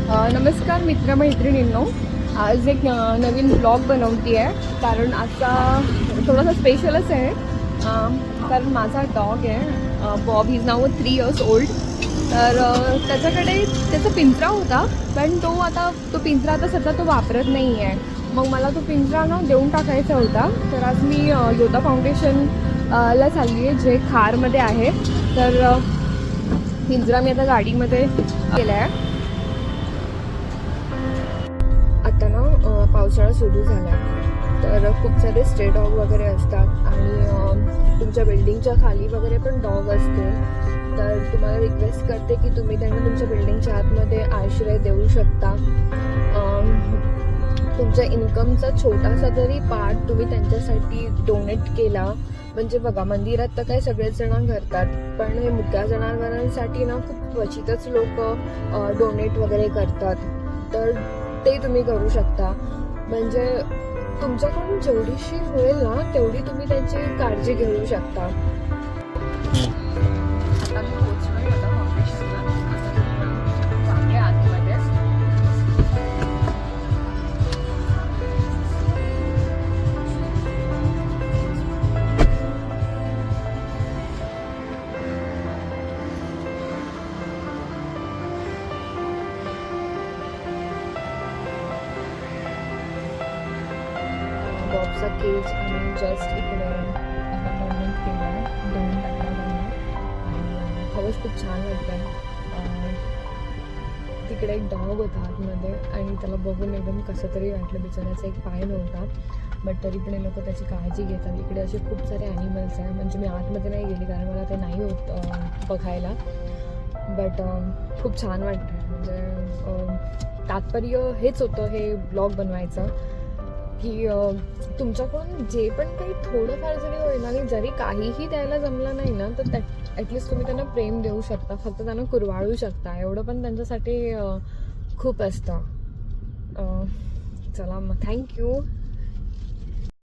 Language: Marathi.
नमस्कार मित्रमैत्रिणींनो, आज एक नवीन ब्लॉग बनवते आहे कारण आजचा थोडासा स्पेशलच आहे. कारण माझा डॉग आहे Bob, is now 3 years old. तर त्याच्याकडे त्याचा पिंजरा होता, पण तो पिंजरा आता सध्या तो वापरत नाही आहे. मग मला तो पिंजरा ना देऊन टाकायचा होता. तर आज मी योदा फाउंडेशन ला चालली आहे, जे खारमध्ये आहे. तर पिंजरा मी आता गाडीमध्ये केला आहे. आता ना पावसाळा सुरू झाला आहे, तर खूप सारे स्ट्रे डॉग वगैरे असतात आणि तुमच्या बिल्डिंगच्या खाली वगैरे पण डॉग असते. तर तुम्हाला रिक्वेस्ट करते की तुम्ही त्यांना तुमच्या बिल्डिंगच्या आतमध्ये आश्रय देऊ शकता. तुमच्या इन्कमचा छोटासा जरी पार्ट तुम्ही त्यांच्यासाठी डोनेट केला, म्हणजे बघा मंदिरात तर काय सगळेच जण करतात, पण हे मुक्या जनावरांसाठी ना खूप क्वचितच लोक डोनेट वगैरे करतात. तर ते तुम्ही करू शकता. म्हणजे तुमच्याकडून जेवढीशी होईल ना तेवढी तुम्ही त्यांची काळजी घेऊ शकता. आता मी पोहोचलोय योदा फाउंडेशनला. आता चांगले आतमध्ये बॉबचा केज आणि जस्ट इकडे आता मूवमेंट केला आहे, देऊन टाकला त्यांना आणि खरंच खूप छान वाटतं आहे. तिकडे एक डॉग होता आतमध्ये आणि त्याला बघून एकदम कसं तरी वाटलं. बिचाराचा एक पाय नव्हता, बट तरी पण लोक त्याची काळजी घेतात. इकडे असे खूप सारे ॲनिमल्स आहे. म्हणजे मी आतमध्ये नाही गेली कारण मला ते नाही होत बघायला, बट खूप छान वाटतं. म्हणजे तात्पर्य हेच होतं हे ब्लॉग बनवायचं की तुमच्याकडून जे पण काही थोडंफार जरी होईल आणि जरी काहीही द्यायला जमलं नाही ना, तर ॲटलिस्ट तुम्ही त्यांना प्रेम देऊ शकता, फक्त त्यांना कुरवाळू शकता. एवढं पण त्यांच्यासाठी खूप असतं. चला मग थँक्यू.